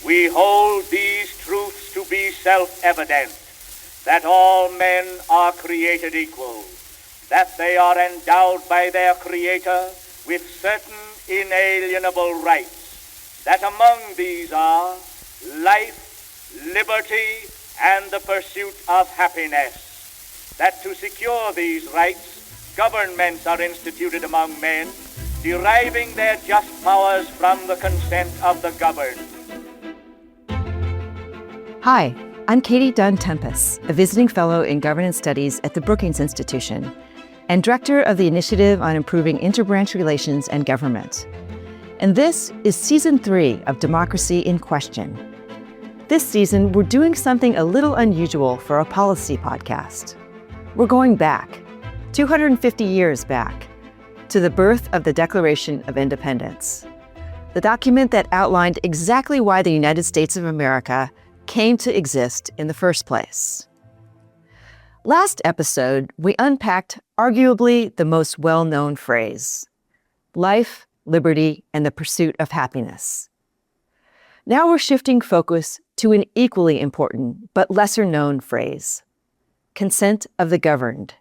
We hold these truths to be self-evident, that all men are created equal, that they are endowed by their Creator with certain inalienable rights, that among these are life, liberty, and the pursuit of happiness, that to secure these rights, governments are instituted among men, deriving their just powers from the consent of the governed. Hi, I'm Katie Dunn Tenpas, a visiting fellow in governance studies at the Brookings Institution and director of the Initiative on Improving Interbranch Relations and Government. And this is Season 3 of Democracy in Question. This season, we're doing something a little unusual for a policy podcast. We're going back, 250 years back, to the birth of the Declaration of Independence, the document that outlined exactly why the United States of America came to exist in the first place. Last episode, we unpacked arguably the most well-known phrase, life, liberty, and the pursuit of happiness. Now we're shifting focus to an equally important but lesser-known phrase, consent of the governed.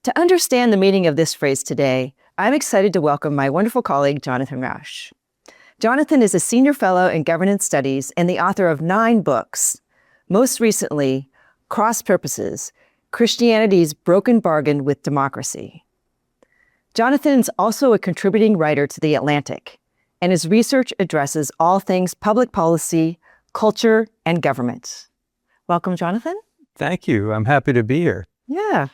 To understand the meaning of this phrase today, I'm excited to welcome my wonderful colleague, Jonathan Rauch. Jonathan is a senior fellow in governance studies and the author of 9 books, most recently, Cross Purposes, Christianity's Broken Bargain with Democracy. Jonathan is also a contributing writer to The Atlantic, and his research addresses all things public policy, culture, and government. Welcome, Jonathan. Thank you. I'm happy to be here. Yeah.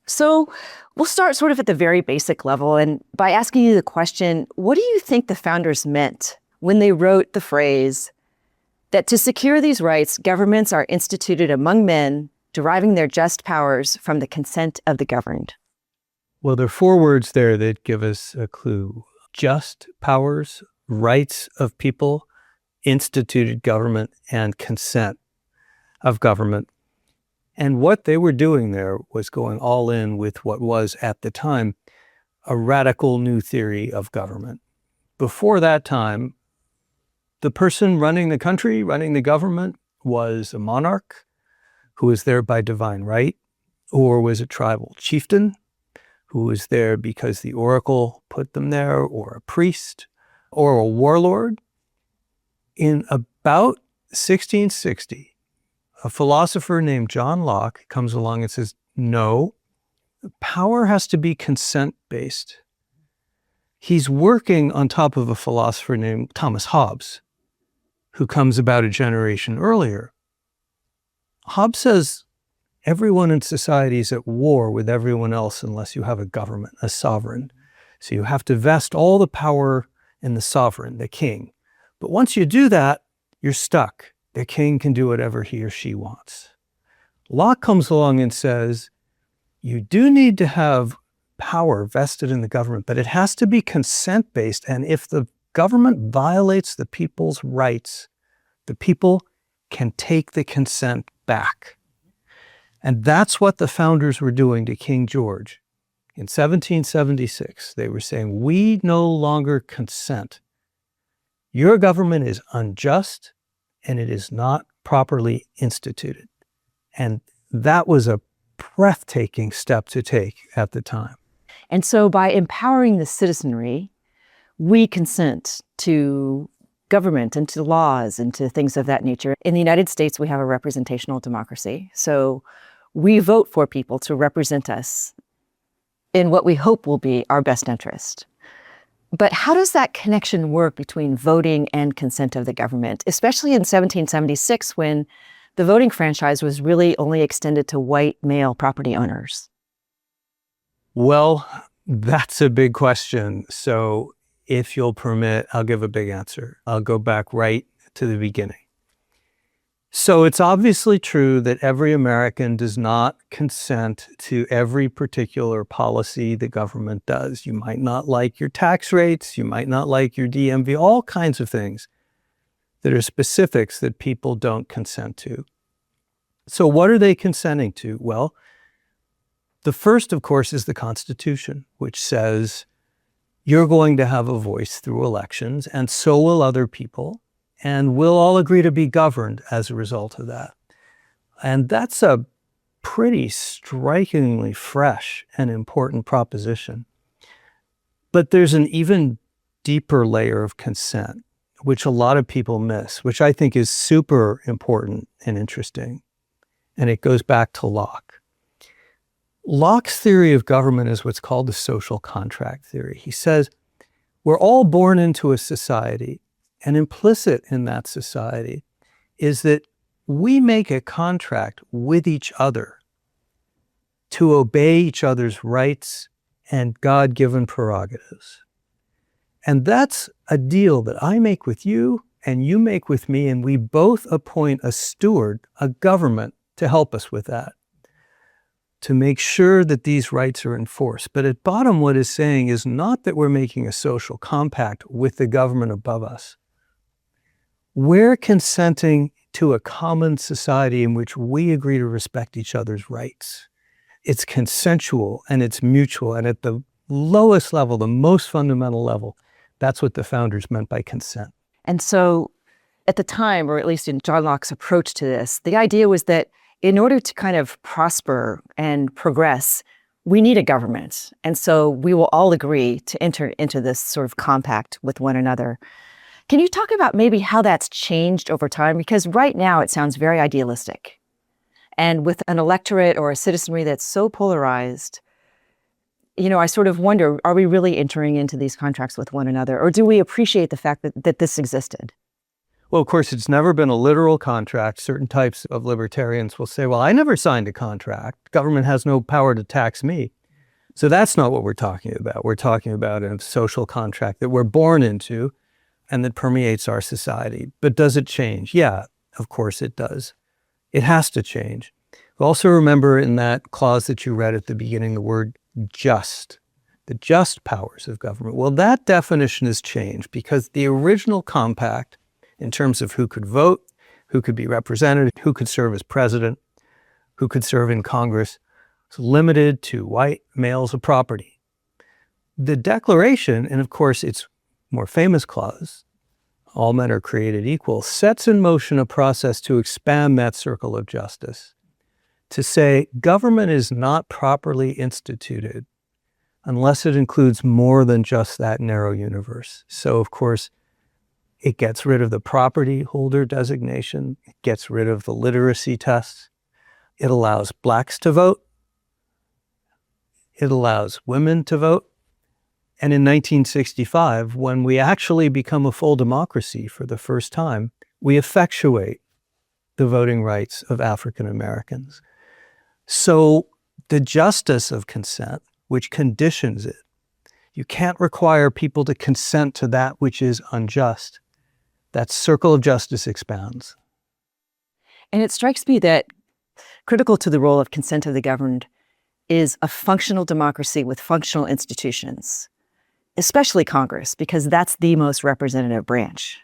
So we'll start sort of at the very basic level and by asking you the question, what do you think the founders meant when they wrote the phrase that to secure these rights, governments are instituted among men, deriving their just powers from the consent of the governed? Well, there are 4 words there that give us a clue. Just powers, rights of people, instituted government, and consent of government. And what they were doing there was going all in with what was, at the time, a radical new theory of government. Before that time, the person running the country, running the government, was a monarch who was there by divine right, or was a tribal chieftain who was there because the oracle put them there, or a priest, or a warlord. In about 1660, a philosopher named John Locke comes along and says, no, power has to be consent-based. He's working on top of a philosopher named Thomas Hobbes, who comes about a generation earlier. Hobbes says everyone in society is at war with everyone else unless you have a government, a sovereign. So you have to vest all the power in the sovereign, the king. But once you do that, you're stuck. The king can do whatever he or she wants. Locke comes along and says, you do need to have power vested in the government, but it has to be consent-based. And if the government violates the people's rights, the people can take the consent back. And that's what the founders were doing to King George. In 1776, they were saying, we no longer consent. Your government is unjust, and it is not properly instituted. And that was a breathtaking step to take at the time. And so by empowering the citizenry, we consent to government and to laws and to things of that nature. In the United States, we have a representational democracy. So we vote for people to represent us in what we hope will be our best interest. But how does that connection work between voting and consent of the government, especially in 1776 when the voting franchise was really only extended to white male property owners? Well, that's a big question. So if you'll permit, I'll give a big answer. I'll go back right to the beginning. So it's obviously true that every American does not consent to every particular policy the government does. You might not like your tax rates, you might not like your DMV, all kinds of things that are specifics that people don't consent to. So what are they consenting to? Well, the first, of course, is the Constitution, which says you're going to have a voice through elections, and so will other people. and we'll all agree to be governed as a result of that. And that's a pretty strikingly fresh and important proposition. But there's an even deeper layer of consent, which a lot of people miss, which I think is super important and interesting. And it goes back to Locke. Locke's theory of government is what's called the social contract theory. He says, we're all born into a society, and implicit in that society is that we make a contract with each other to obey each other's rights and God-given prerogatives. And that's a deal that I make with you and you make with me, and we both appoint a steward, a government, to help us with that, to make sure that these rights are enforced. But at bottom, what it's saying is not that we're making a social compact with the government above us. We're consenting to a common society in which we agree to respect each other's rights. It's consensual and it's mutual. And at the lowest level, the most fundamental level, that's what the founders meant by consent. And so at the time, or at least in John Locke's approach to this, the idea was that in order to kind of prosper and progress, we need a government. And so we will all agree to enter into this sort of compact with one another. Can you talk about maybe how that's changed over time? Because right now it sounds very idealistic. And with an electorate or a citizenry that's so polarized, I sort of wonder, are we really entering into these contracts with one another? Or do we appreciate the fact that this existed? Well, of course, it's never been a literal contract. Certain types of libertarians will say, well, I never signed a contract. Government has no power to tax me. So that's not what we're talking about. We're talking about a social contract that we're born into and that permeates our society. But does it change? Yeah, of course it does. It has to change. Also remember in that clause that you read at the beginning, the word just, the just powers of government. Well, that definition has changed because the original compact, in terms of who could vote, who could be represented, who could serve as president, who could serve in Congress, was limited to white males of property. The Declaration, and of course its more famous clause, all men are created equal, sets in motion a process to expand that circle of justice, to say government is not properly instituted unless it includes more than just that narrow universe. So, of course, it gets rid of the property holder designation. It gets rid of the literacy tests. It allows blacks to vote. It allows women to vote. And in 1965, when we actually become a full democracy for the first time, we effectuate the voting rights of African Americans. So the justice of consent, which conditions it, you can't require people to consent to that which is unjust. That circle of justice expands. And it strikes me that critical to the role of consent of the governed is a functional democracy with functional institutions, especially Congress, because that's the most representative branch.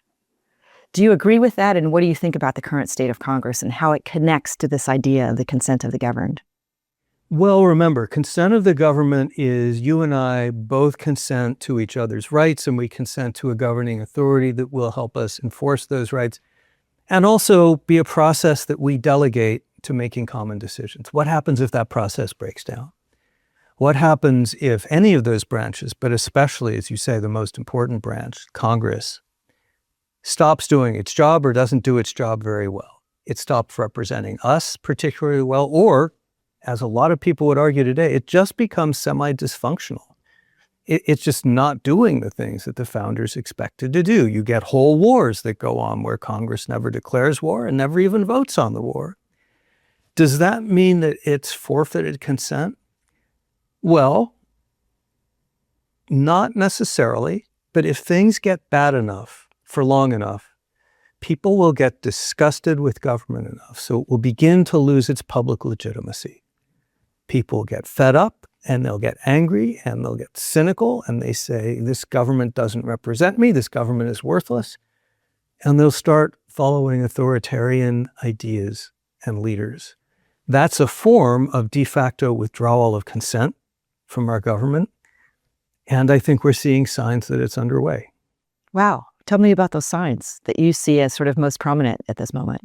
Do you agree with that? And what do you think about the current state of Congress and how it connects to this idea of the consent of the governed? Well, remember, consent of the government is you and I both consent to each other's rights, and we consent to a governing authority that will help us enforce those rights, and also be a process that we delegate to making common decisions. What happens if that process breaks down? What happens if any of those branches, but especially, as you say, the most important branch, Congress, stops doing its job or doesn't do its job very well? It stops representing us particularly well, or, as a lot of people would argue today, it just becomes semi-dysfunctional. It's just not doing the things that the founders expected to do. You get whole wars that go on where Congress never declares war and never even votes on the war. Does that mean that it's forfeited consent? Well, not necessarily, but if things get bad enough for long enough, people will get disgusted with government enough, so it will begin to lose its public legitimacy. People get fed up and they'll get angry and they'll get cynical and they say, this government doesn't represent me, this government is worthless. And they'll start following authoritarian ideas and leaders. That's a form of de facto withdrawal of consent from our government. And I think we're seeing signs that it's underway. Wow. Tell me about those signs that you see as sort of most prominent at this moment.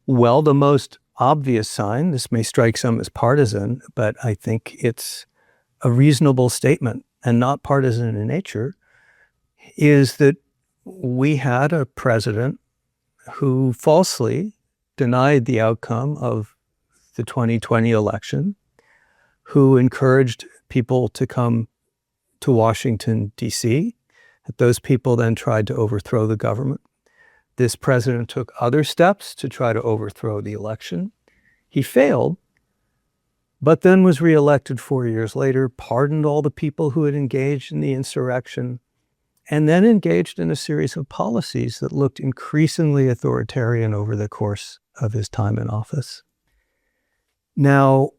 Well, the most obvious sign, this may strike some as partisan, but I think it's a reasonable statement and not partisan in nature, is that we had a president who falsely denied the outcome of the 2020 election, who encouraged people to come to Washington, D.C. Those people then tried to overthrow the government. This president took other steps to try to overthrow the election. He failed, but then was reelected 4 years later, pardoned all the people who had engaged in the insurrection, and then engaged in a series of policies that looked increasingly authoritarian over the course of his time in office. Now,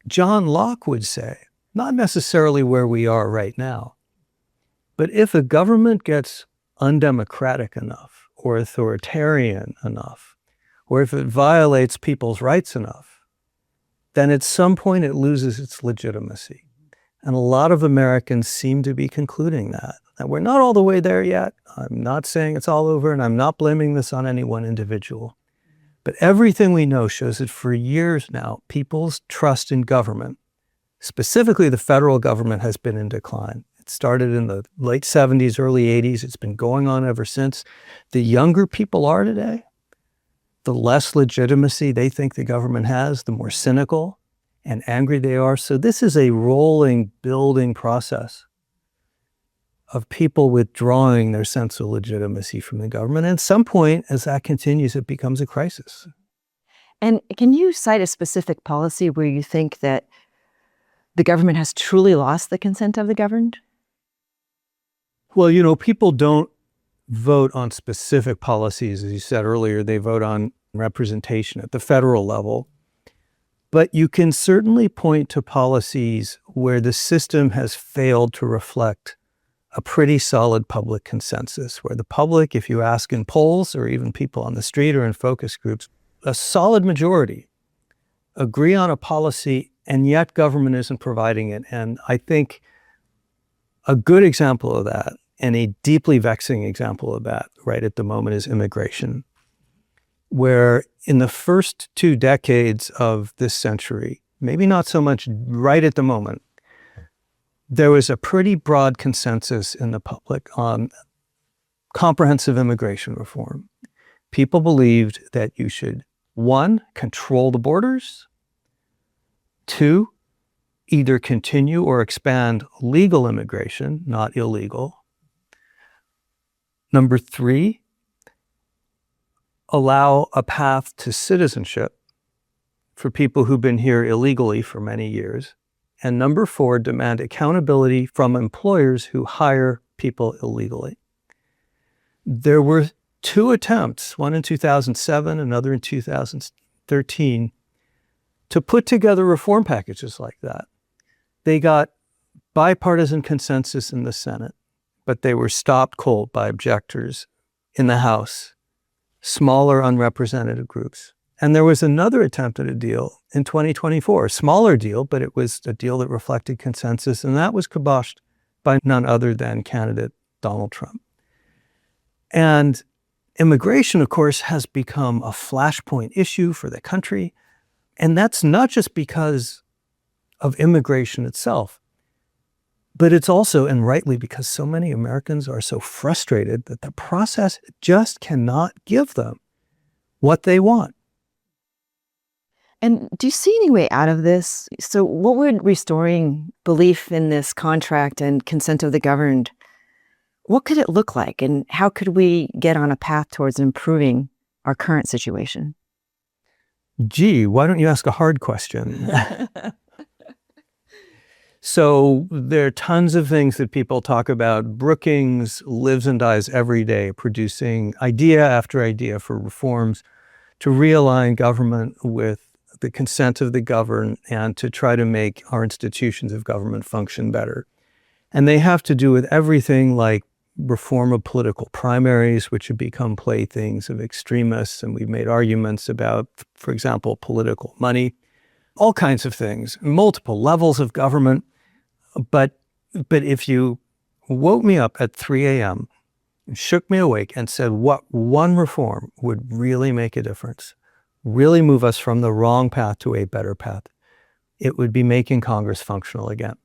John Locke would say, not necessarily where we are right now, but if a government gets undemocratic enough or authoritarian enough, or if it violates people's rights enough, then at some point it loses its legitimacy. And a lot of Americans seem to be concluding that. And we're not all the way there yet. I'm not saying it's all over, and I'm not blaming this on any one individual. But everything we know shows that for years now, people's trust in government, specifically the federal government, has been in decline. It started in the late 70s, early 80s. It's been going on ever since. The younger people are today, the less legitimacy they think the government has, the more cynical and angry they are. So this is a rolling, building process of people withdrawing their sense of legitimacy from the government. And at some point, as that continues, it becomes a crisis. And can you cite a specific policy where you think that the government has truly lost the consent of the governed? Well, you know, people don't vote on specific policies. As you said earlier, they vote on representation at the federal level. But you can certainly point to policies where the system has failed to reflect a pretty solid public consensus, where the public, if you ask in polls or even people on the street or in focus groups, a solid majority agree on a policy, and yet government isn't providing it. And I think a good example of that, and a deeply vexing example of that right at the moment, is immigration, where in the first 2 decades of this century, maybe not so much right at the moment, there was a pretty broad consensus in the public on comprehensive immigration reform. People believed that you should, 1, control the borders, 2, either continue or expand legal immigration, not illegal. Number 3, allow a path to citizenship for people who've been here illegally for many years. And number 4, demand accountability from employers who hire people illegally. There were 2 attempts, one in 2007, another in 2013, to put together reform packages like that. They got bipartisan consensus in the Senate, but they were stopped cold by objectors in the House, smaller unrepresented groups. And there was another attempt at a deal in 2024, a smaller deal, but it was a deal that reflected consensus, and that was kiboshed by none other than candidate Donald Trump. And immigration, of course, has become a flashpoint issue for the country. And that's not just because of immigration itself, but it's also, and rightly, because so many Americans are so frustrated that the process just cannot give them what they want. And do you see any way out of this? So what would restoring belief in this contract and consent of the governed, what could it look like? And how could we get on a path towards improving our current situation? Gee, why don't you ask a hard question? So there are tons of things that people talk about. Brookings lives and dies every day producing idea after idea for reforms to realign government with the consent of the governed and to try to make our institutions of government function better. And they have to do with everything like reform of political primaries, which have become playthings of extremists. And we've made arguments about, for example, political money, all kinds of things, multiple levels of government. But if you woke me up at 3 a.m. shook me awake and said, what one reform would really make a difference, really move us from the wrong path to a better path? It would be making Congress functional again.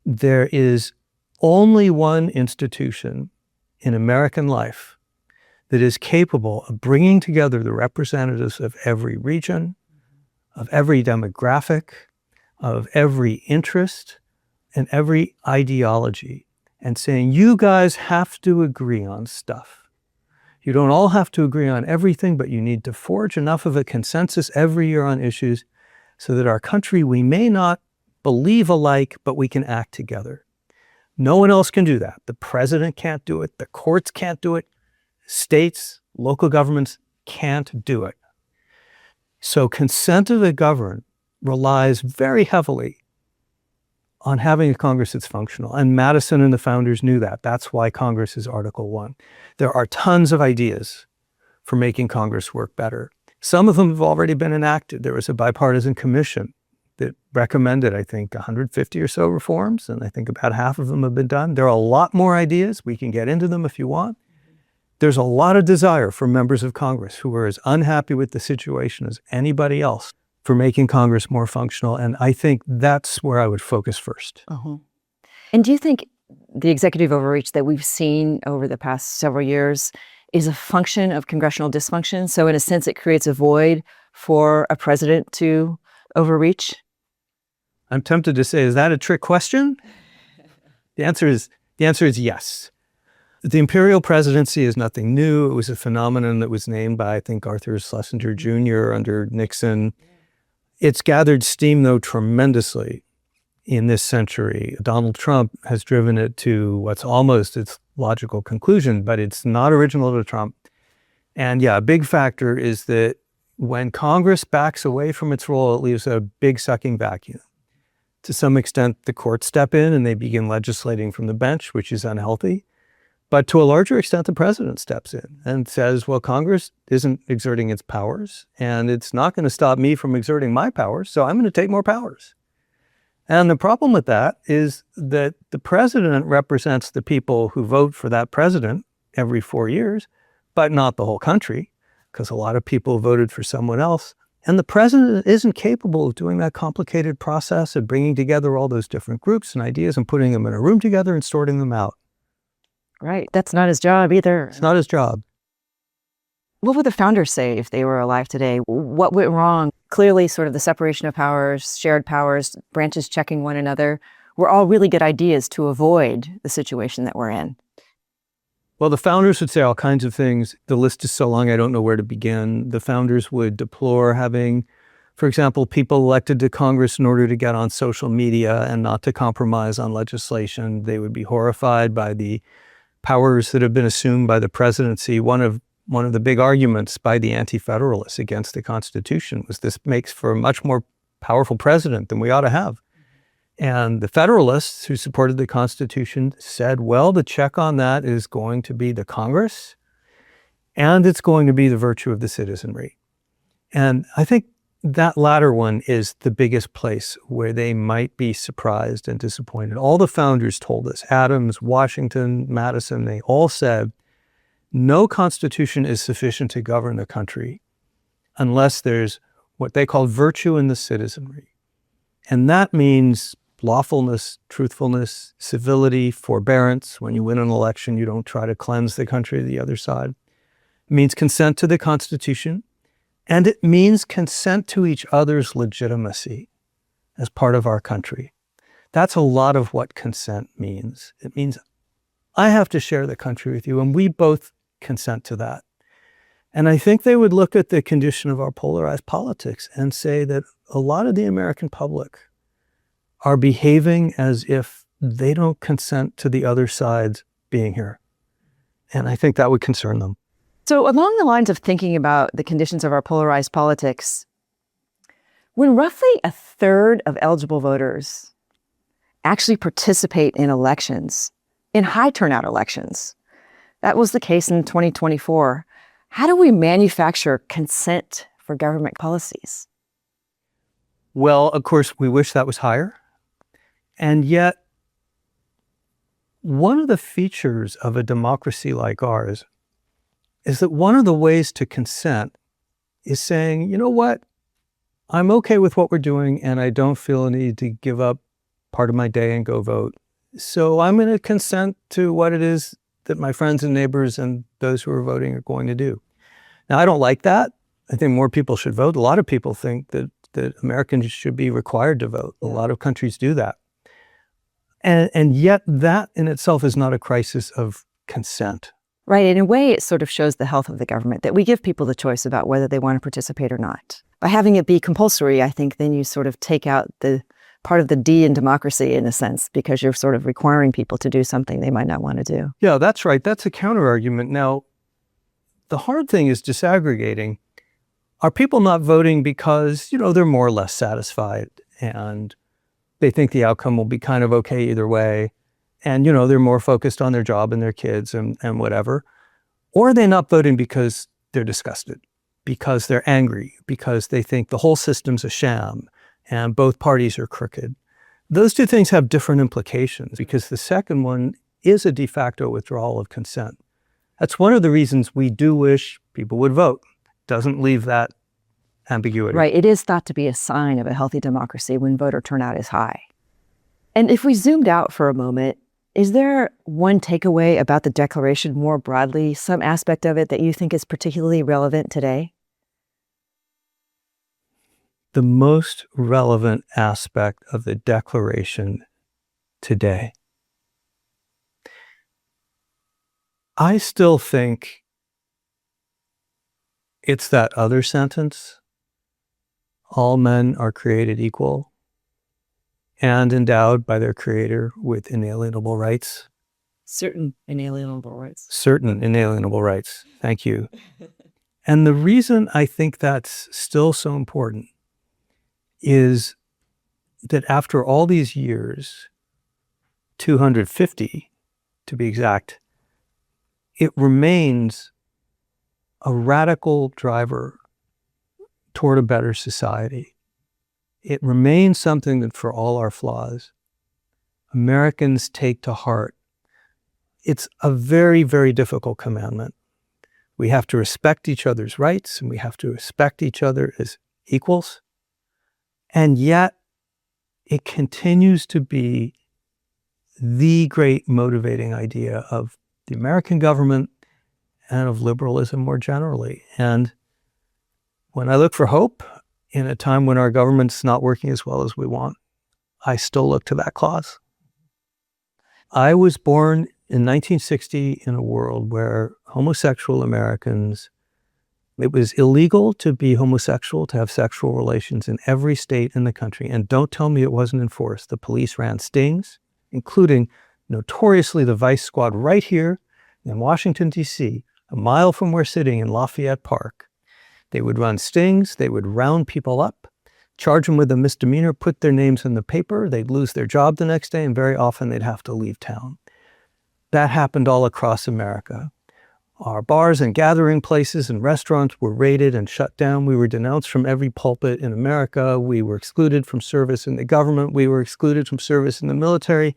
There is only one institution in American life that is capable of bringing together the representatives of every region, of every demographic, of every interest, and every ideology, and saying, you guys have to agree on stuff. You don't all have to agree on everything, but you need to forge enough of a consensus every year on issues so that our country, we may not believe alike, but we can act together. No one else can do that. The president can't do it. The courts can't do it. States, local governments can't do it. So consent of the governed relies very heavily on having a Congress that's functional. And Madison and the founders knew that. That's why Congress is Article 1. There are tons of ideas for making Congress work better. Some of them have already been enacted. There was a bipartisan commission that recommended, I think, 150 or so reforms, and I think about half of them have been done. There are a lot more ideas. We can get into them if you want. There's a lot of desire for members of Congress who are as unhappy with the situation as anybody else for making Congress more functional, and I think that's where I would focus first. Uh-huh. And do you think the executive overreach that we've seen over the past several years is a function of congressional dysfunction? So in a sense, it creates a void for a president to overreach? I'm tempted to say, is that a trick question? The answer is yes. The imperial presidency is nothing new. It was a phenomenon that was named by, I think, Arthur Schlesinger Jr. under Nixon. It's gathered steam, though, tremendously in this century. Donald Trump has driven it to what's almost its logical conclusion, but it's not original to Trump. And yeah, a big factor is that when Congress backs away from its role, it leaves a big sucking vacuum. To some extent, the courts step in and they begin legislating from the bench, which is unhealthy. But to a larger extent, the president steps in and says, well, Congress isn't exerting its powers, and it's not going to stop me from exerting my powers, so I'm going to take more powers. And the problem with that is that the president represents the people who vote for that president every 4 years, but not the whole country, because a lot of people voted for someone else. And the president isn't capable of doing that complicated process of bringing together all those different groups and ideas and putting them in a room together and sorting them out. Right. That's not his job either. It's not his job. What would the founders say if they were alive today? What went wrong? Clearly, sort of the separation of powers, shared powers, branches checking one another, were all really good ideas to avoid the situation that we're in. Well, the founders would say all kinds of things. The list is so long, I don't know where to begin. The founders would deplore having, for example, people elected to Congress in order to get on social media and not to compromise on legislation. They would be horrified by the powers that have been assumed by the presidency. One of the big arguments by the anti-federalists against the Constitution was this makes for a much more powerful president than we ought to have. And the Federalists who supported the Constitution said, well, the check on that is going to be the Congress, and it's going to be the virtue of the citizenry. And I think that latter one is the biggest place where they might be surprised and disappointed. All the founders told us, Adams, Washington, Madison, they all said, no constitution is sufficient to govern the country unless there's what they call virtue in the citizenry. And that means lawfulness, truthfulness, civility, forbearance. When you win an election, you don't try to cleanse the country to the other side. It means consent to the Constitution, and it means consent to each other's legitimacy as part of our country. That's a lot of what consent means. It means I have to share the country with you, and we both consent to that. And I think they would look at the condition of our polarized politics and say that a lot of the American public are behaving as if they don't consent to the other side's being here. And I think that would concern them. So along the lines of thinking about the conditions of our polarized politics, when roughly a third of eligible voters actually participate in elections, in high turnout elections, that was the case in 2024, how do we manufacture consent for government policies? Well, of course, we wish that was higher. And yet, one of the features of a democracy like ours is that one of the ways to consent is saying, you know what, I'm okay with what we're doing and I don't feel a need to give up part of my day and go vote. So I'm going to consent to what it is that my friends and neighbors and those who are voting are going to do. Now, I don't like that. I think more people should vote. A lot of people think that Americans should be required to vote. A lot of countries do that. And yet that in itself is not a crisis of consent. Right. In a way, it sort of shows the health of the government, that we give people the choice about whether they want to participate or not. By having it be compulsory, I think then you sort of take out the part of the D in democracy in a sense, because you're sort of requiring people to do something they might not want to do. Yeah, that's right. That's a counter argument. Now, the hard thing is disaggregating. Are people not voting because, they're more or less satisfied and they think the outcome will be kind of okay either way? And, they're more focused on their job and their kids and whatever. Or are they not voting because they're disgusted, because they're angry, because they think the whole system's a sham and both parties are crooked? Those two things have different implications, because the second one is a de facto withdrawal of consent. That's one of the reasons we do wish people would vote. Doesn't leave that ambiguity. Right. It is thought to be a sign of a healthy democracy when voter turnout is high. And if we zoomed out for a moment, is there one takeaway about the Declaration more broadly, some aspect of it that you think is particularly relevant today? The most relevant aspect of the Declaration today, I still think it's that other sentence, all men are created equal and endowed by their Creator with inalienable rights. Certain inalienable rights. Certain inalienable rights. Thank you. And the reason I think that's still so important is that after all these years, 250 to be exact, it remains a radical driver toward a better society. It remains something that, for all our flaws, Americans take to heart. It's a very, very difficult commandment. We have to respect each other's rights, and we have to respect each other as equals. And yet, it continues to be the great motivating idea of the American government and of liberalism more generally. And when I look for hope in a time when our government's not working as well as we want, I still look to that clause. I was born in 1960 in a world where homosexual Americans, it was illegal to be homosexual, to have sexual relations in every state in the country. And don't tell me it wasn't enforced. The police ran stings, including notoriously the Vice Squad right here in Washington, D.C., a mile from where we're sitting in Lafayette Park. They would run stings, they would round people up, charge them with a misdemeanor, put their names in the paper, they'd lose their job the next day, and very often they'd have to leave town. That happened all across America. Our bars and gathering places and restaurants were raided and shut down. We were denounced from every pulpit in America. We were excluded from service in the government. We were excluded from service in the military.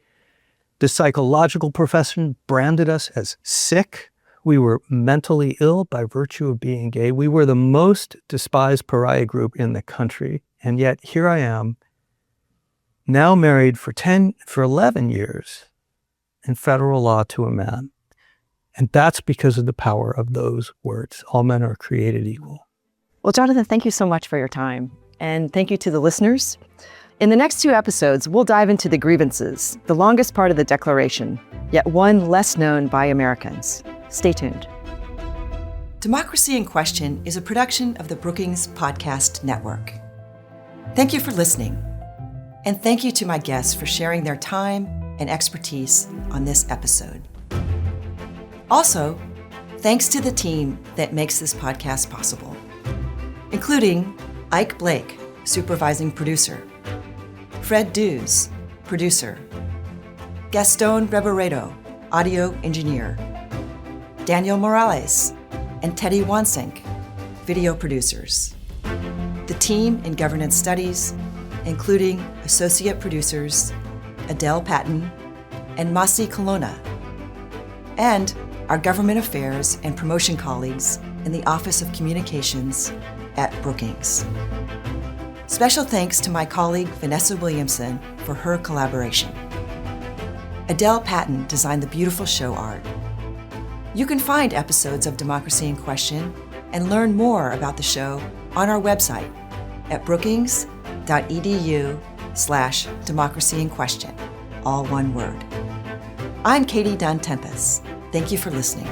The psychological profession branded us as sick. We were mentally ill by virtue of being gay. We were the most despised pariah group in the country. And yet here I am, now married for 11 years in federal law to a man. And that's because of the power of those words. All men are created equal. Well, Jonathan, thank you so much for your time. And thank you to the listeners. In the next 2 episodes, we'll dive into the grievances, the longest part of the Declaration, yet one less known by Americans. Stay tuned. Democracy in Question is a production of the Brookings Podcast Network. Thank you for listening. And thank you to my guests for sharing their time and expertise on this episode. Also, thanks to the team that makes this podcast possible, including Ike Blake, supervising producer, Fred Dews, producer, Gaston Reboredo, audio engineer, Daniel Morales, and Teddy Wansink, video producers. The team in governance studies, including associate producers Adele Patton and Masi Colonna, and our government affairs and promotion colleagues in the Office of Communications at Brookings. Special thanks to my colleague Vanessa Williamson for her collaboration. Adele Patton designed the beautiful show art. You can find episodes of Democracy in Question and learn more about the show on our website at brookings.edu/democracyinquestion, all one word. I'm Katie Dunn Tenpas. Thank you for listening.